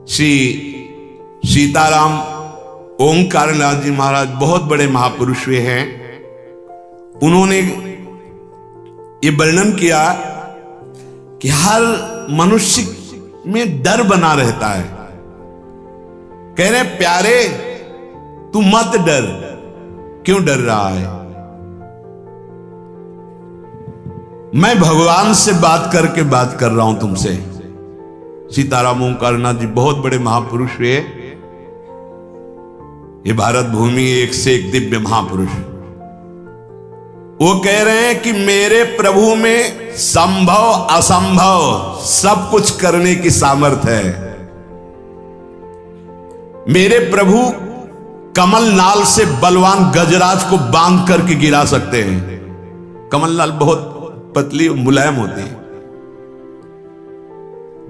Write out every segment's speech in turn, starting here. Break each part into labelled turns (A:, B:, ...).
A: श्री सीताराम ओंकारनाथ जी महाराज बहुत बड़े महापुरुष हुए हैं। उन्होंने ये वर्णन किया कि हर मनुष्य में डर बना रहता है। कह रहे प्यारे तू मत डर, क्यों डर रहा है? मैं भगवान से बात करके बात कर रहा हूं तुमसे। सीताराम ओंकारनाथ जी बहुत बड़े महापुरुष हुए। ये भारत भूमि एक से एक दिव्य महापुरुष। वो कह रहे हैं कि मेरे प्रभु में संभव असंभव सब कुछ करने की सामर्थ्य है। मेरे प्रभु कमल नाल से बलवान गजराज को बांध करके गिरा सकते हैं। कमल नाल बहुत पतली मुलायम होती है।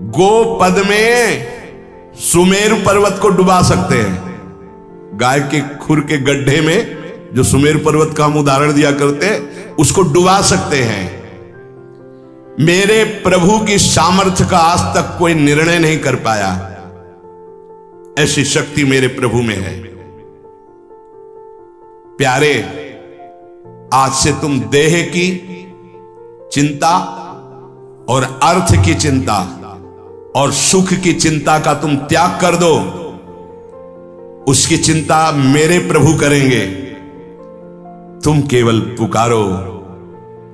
A: गोपद में सुमेरु पर्वत को डुबा सकते हैं। गाय के खुर के गड्ढे में जो सुमेरु पर्वत का हम उदाहरण दिया करते हैं, उसको डुबा सकते हैं। मेरे प्रभु की सामर्थ्य का आज तक कोई निर्णय नहीं कर पाया। ऐसी शक्ति मेरे प्रभु में है। प्यारे, आज से तुम देह की चिंता और अर्थ की चिंता और सुख की चिंता का तुम त्याग कर दो। उसकी चिंता मेरे प्रभु करेंगे। तुम केवल पुकारो,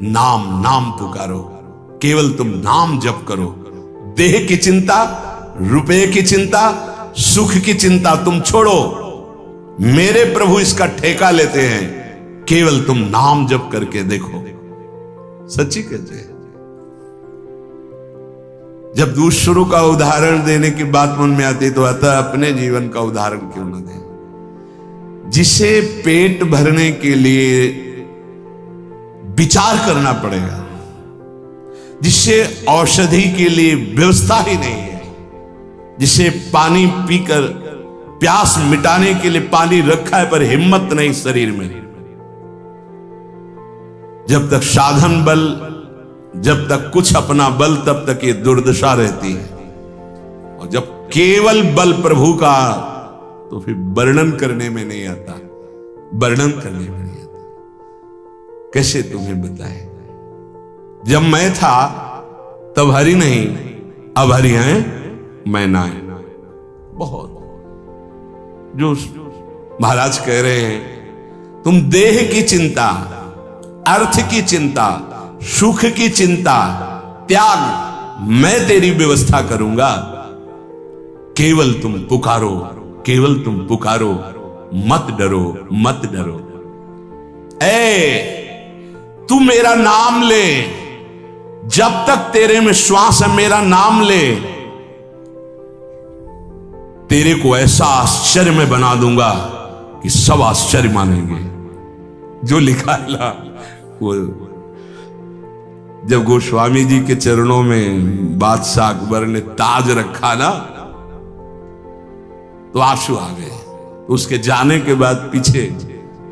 A: नाम नाम पुकारो, केवल तुम नाम जप करो। देह की चिंता, रुपए की चिंता, सुख की चिंता तुम छोड़ो। मेरे प्रभु इसका ठेका लेते हैं। केवल तुम नाम जप करके देखो। सच्ची कहते हैं। जब दूसरों का उदाहरण देने की बात मन में आती तो आता अपने जीवन का उदाहरण क्यों न दें। जिसे पेट भरने के लिए विचार करना पड़ेगा, जिसे औषधि के लिए व्यवस्था ही नहीं है, जिसे पानी पीकर प्यास मिटाने के लिए पानी रखा है पर हिम्मत नहीं शरीर में, जब तक साधन बल, जब तक कुछ अपना बल, तब तक ये दुर्दशा रहती है। और जब केवल बल प्रभु का, तो फिर वर्णन करने में नहीं आता। वर्णन करने में नहीं आता। कैसे तुम्हें बताए? जब मैं था तब हरि नहीं, अब हरि हैं मैं ना है। बहुत जो महाराज कह रहे हैं, तुम देह की चिंता, अर्थ की चिंता, सुख की चिंता त्याग, मैं तेरी व्यवस्था करूंगा। केवल तुम पुकारो, केवल तुम पुकारो, मत डरो, मत डरो। तू मेरा नाम ले, जब तक तेरे में श्वास है मेरा नाम ले। तेरे को ऐसा आश्चर्य में बना दूंगा कि सब आश्चर्य मानेंगे। जो लिखा है ना, वो जब गोस्वामी जी के चरणों में बादशाह अकबर ने ताज रखा ना, तो आंसू आ गए। उसके जाने के बाद पीछे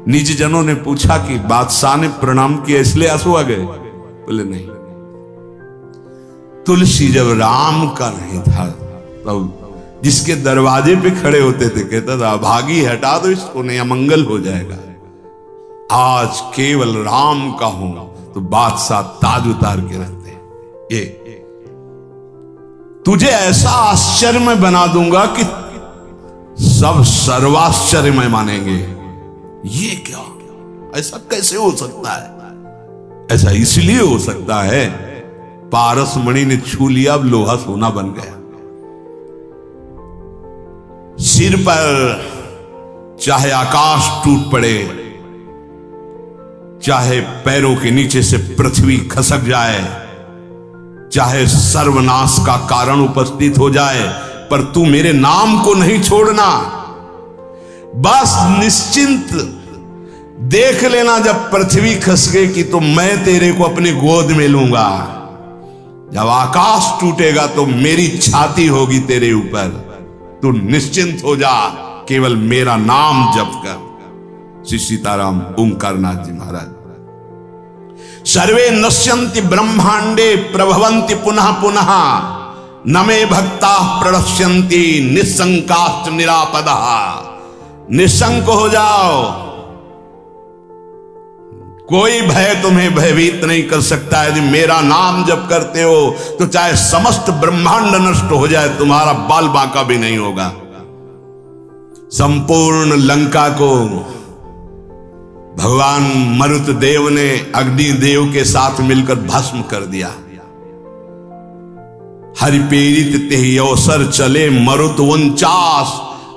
A: निज जनों ने पूछा कि बादशाह ने प्रणाम किया इसलिए आंसू आ गए? बोले नहीं, तुलसी जब राम का नहीं था तब जिसके दरवाजे पे खड़े होते थे कहता था भागी हटा दो इसको, नहीं अमंगल हो जाएगा। आज केवल राम का हूं तो बादशाह ताज उतार के रखते हैं। ये तुझे ऐसा आश्चर्य में बना दूंगा कि सब सर्वाश्चर्य में मानेंगे। ये क्या, ऐसा कैसे हो सकता है? ऐसा इसलिए हो सकता है, पारस मणि ने छू लिया, अब लोहा सोना बन गया। सिर पर चाहे आकाश टूट पड़े, चाहे पैरों के नीचे से पृथ्वी खसक जाए, चाहे सर्वनाश का कारण उपस्थित हो जाए, पर तू मेरे नाम को नहीं छोड़ना। बस निश्चिंत देख लेना, जब पृथ्वी खस गई तो मैं तेरे को अपनी गोद में लूंगा। जब आकाश टूटेगा तो मेरी छाती होगी तेरे ऊपर। तू निश्चिंत हो जा, केवल मेरा नाम जप कर। श्री सीताराम ओंकारनाथ जी महाराज। सर्वे नश्यन्ति ब्रह्मांडे प्रभवन्ति पुनः पुनः न मे भक्ता प्रणश्यन्ति निशंकाश्च निरापदा। निशंक हो जाओ, कोई भय तुम्हें भयभीत नहीं कर सकता। यदि मेरा नाम जप करते हो तो चाहे समस्त ब्रह्मांड नष्ट हो जाए, तुम्हारा बाल बांका भी नहीं होगा। संपूर्ण लंका को भगवान मरुत देव ने अग्निदेव के साथ मिलकर भस्म कर दिया। हरिपेरित तेहि अवसर चले मरुत 49,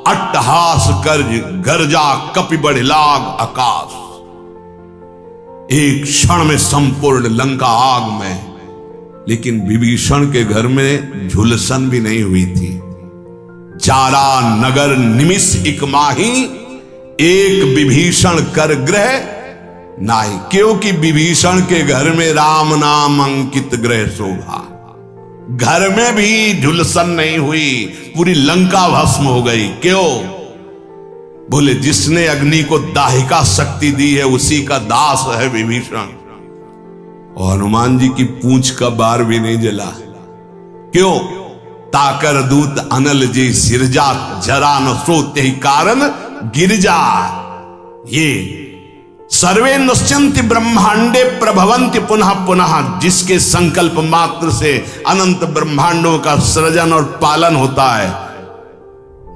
A: अट्टहास कर गर्जा कपि बढ़ लाग आकाश। एक क्षण में संपूर्ण लंका आग में। लेकिन विभीषण के घर में झुलसन भी नहीं हुई थी। जारा नगर निमिष इक माही, एक विभीषण कर ग्रह नाही। क्योंकि विभीषण के घर में राम नाम अंकित ग्रह शोभा। घर में भी झुलसन नहीं हुई, पूरी लंका भस्म हो गई। क्यों? बोले जिसने अग्नि को दाहिका शक्ति दी है उसी का दास है विभीषण। और हनुमान जी की पूंछ का बार भी नहीं जला। क्यों? ताकर दूत अनल जी सिरजा, जरा न सोते ही कारण गिरजा। ये सर्वे नश्यन्ति ब्रह्मांडे प्रभवन्ति पुनः पुनः, जिसके संकल्प मात्र से अनंत ब्रह्मांडों का सृजन और पालन होता है।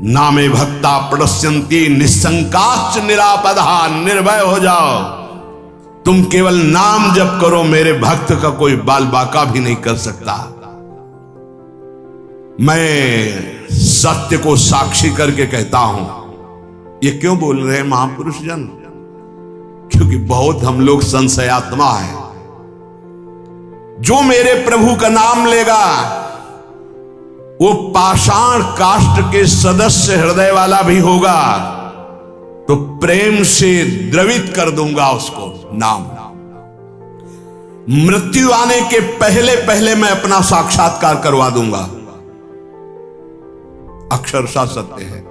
A: नामे भक्ता प्रणश्यन्ति निशंकाश्च निरापदा। निर्भय हो जाओ, तुम केवल नाम जप करो, मेरे भक्त का कोई बाल बाका भी नहीं कर सकता। मैं सत्य को साक्षी करके कहता हूं। ये क्यों बोल रहे हैं महापुरुष जन? क्योंकि बहुत हम लोग संशयात्मा है। जो मेरे प्रभु का नाम लेगा वो पाषाण काष्ठ के सदस्य हृदय वाला भी होगा, तो प्रेम से द्रवित कर दूंगा उसको नाम। मृत्यु आने के पहले पहले मैं अपना साक्षात्कार करवा दूंगा। अक्षरशः सत्य है।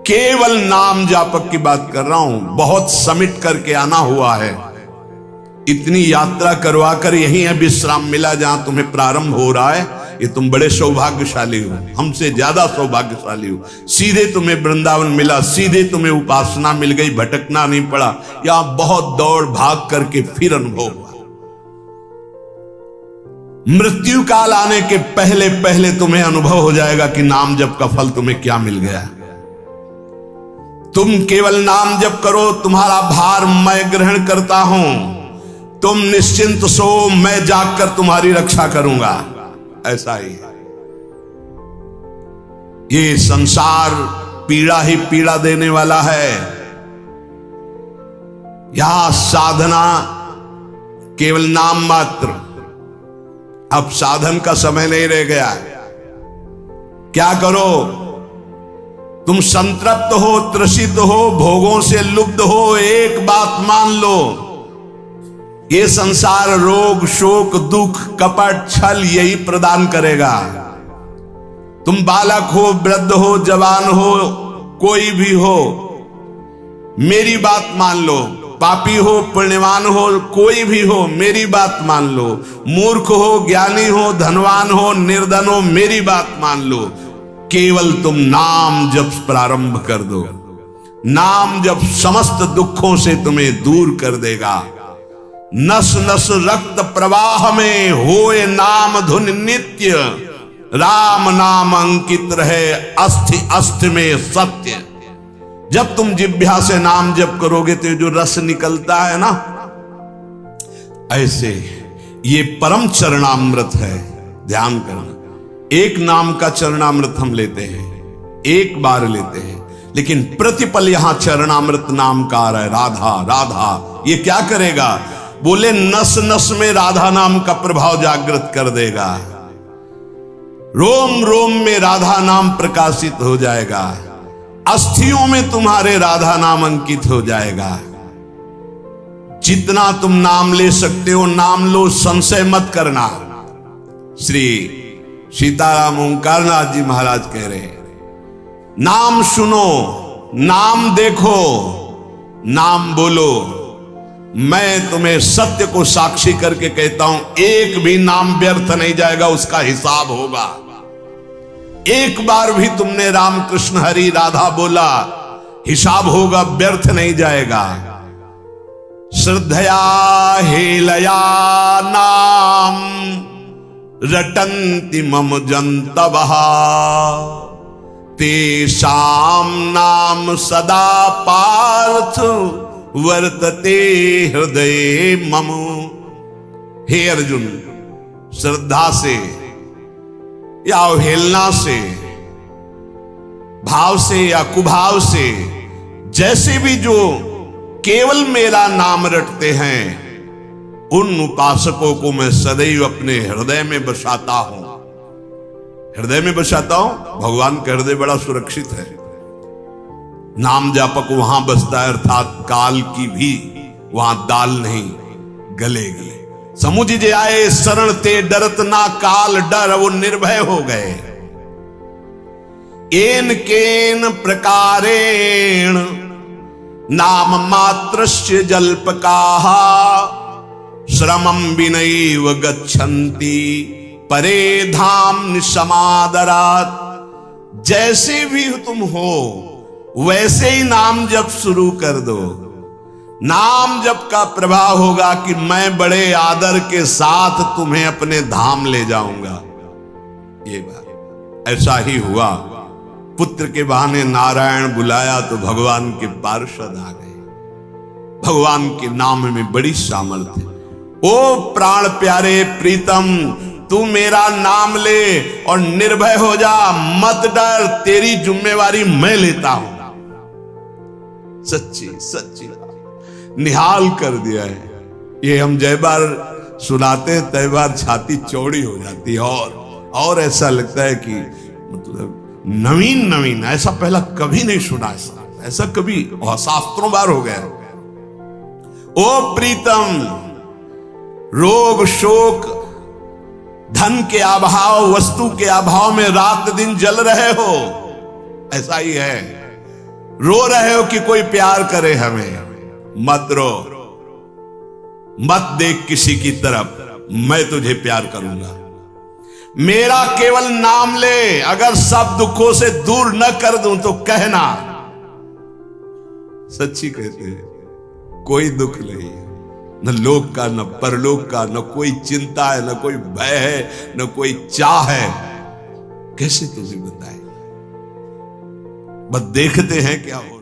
A: केवल नाम जापक की बात कर रहा हूं। बहुत समिट करके आना हुआ है। इतनी यात्रा करवा कर यही है विश्राम मिला जहां तुम्हें प्रारंभ हो रहा है। ये तुम बड़े सौभाग्यशाली हो, हमसे ज्यादा सौभाग्यशाली हो। सीधे तुम्हें वृंदावन मिला, सीधे तुम्हें उपासना मिल गई, भटकना नहीं पड़ा। यहां बहुत दौड़ भाग करके फिर अनुभव हुआ। मृत्यु काल आने के पहले पहले तुम्हें अनुभव हो जाएगा कि नाम जप का फल तुम्हें क्या मिल गया। तुम केवल नाम जप करो, तुम्हारा भार मैं ग्रहण करता हूं। तुम निश्चिंत सो, मैं जागकर तुम्हारी रक्षा करूंगा। ऐसा ही है। ये संसार पीड़ा ही पीड़ा देने वाला है। यहां साधना केवल नाम मात्र। अब साधन का समय नहीं रह गया। क्या करो? तुम संतृप्त हो, त्रसित हो, भोगों से लुब्ध हो, एक बात मान लो, ये संसार रोग शोक दुख कपट छल यही प्रदान करेगा। तुम बालक हो, वृद्ध हो, जवान हो, कोई भी हो, मेरी बात मान लो। पापी हो, पुण्यवान हो, कोई भी हो, मेरी बात मान लो। मूर्ख हो, ज्ञानी हो, धनवान हो, निर्धन हो, मेरी बात मान लो। केवल तुम नाम जप प्रारंभ कर दो। नाम जप समस्त दुखों से तुम्हें दूर कर देगा। नस नस रक्त प्रवाह में होए नाम धुन नित्य, राम नाम अंकित रहे अस्थि अस्थि में सत्य। जब तुम जिह्वा से नाम जप करोगे तो जो रस निकलता है ना, ऐसे ये परम चरणामृत है। ध्यान करना, एक नाम का चरणामृत हम लेते हैं, एक बार लेते हैं, लेकिन प्रतिपल यहां चरणामृत नाम का आ रहा है। राधा राधा, ये क्या करेगा? बोले नस नस में राधा नाम का प्रभाव जागृत कर देगा। रोम रोम में राधा नाम प्रकाशित हो जाएगा। अस्थियों में तुम्हारे राधा नाम अंकित हो जाएगा। जितना तुम नाम ले सकते हो नाम लो, संशय मत करना। श्री सीताराम ओंकारनाथ जी महाराज कह रहे हैं, नाम सुनो, नाम देखो, नाम बोलो, मैं तुम्हें सत्य को साक्षी करके कहता हूं, एक भी नाम व्यर्थ नहीं जाएगा, उसका हिसाब होगा। एक बार भी तुमने राम कृष्ण हरि राधा बोला, हिसाब होगा, व्यर्थ नहीं जाएगा। श्रद्धया हेलया नाम रटन्ति मम जन्तवः, तेषां नाम सदा पार्थ वर्तते हृदये मम। हे अर्जुन, श्रद्धा से या अवहेलना से, भाव से या कुभाव से, जैसे भी जो केवल मेरा नाम रटते हैं, उन उपासकों को मैं सदैव अपने हृदय में बसाता हूं। हृदय में बसाता हूं। भगवान का हृदय बड़ा सुरक्षित है। नाम जापक वहां बसता है, अर्थात काल की भी वहां दाल नहीं गलेगी। समुझ जे आए शरण ते डरत ना काल डर, वो निर्भय हो गए। एन केन प्रकारेण नाम मात्रस्य जल्पकाः, श्रमं विनैव गच्छन्ति परे धाम निसमादरात्। जैसे भी तुम हो वैसे ही नाम जप शुरू कर दो। नाम जप का प्रभाव होगा कि मैं बड़े आदर के साथ तुम्हें अपने धाम ले जाऊंगा। ये बात ऐसा ही हुआ। पुत्र के बहाने नारायण बुलाया तो भगवान के पार्षद आ गए। भगवान के नाम में बड़ी सामर्थ्य। ओ प्राण प्यारे प्रीतम, तू मेरा नाम ले और निर्भय हो जा, मत डर, तेरी जिम्मेवारी मैं लेता हूं। सच्ची सच्ची निहाल कर दिया है। ये हम जय बार सुनाते हैं तय बार छाती चौड़ी हो जाती है, और ऐसा लगता है कि मतलब नवीन नवीन, ऐसा पहला कभी नहीं सुना, ऐसा कभी शास्त्रों बार हो गया। ओ प्रीतम, रोग शोक धन के अभाव, वस्तु के अभाव में रात दिन जल रहे हो, ऐसा ही है। रो रहे हो कि कोई प्यार करे हमें, मत रो, मत देख किसी की तरफ, मैं तुझे प्यार करूंगा। मेरा केवल नाम ले, अगर सब दुखों से दूर न कर दूं तो कहना। सच्ची कहते हैं, कोई दुख नहीं, न लोक का, न परलोक का, न कोई चिंता है, न कोई भय है, न कोई चाह है। कैसे तुझे बताए, बस देखते हैं क्या हो।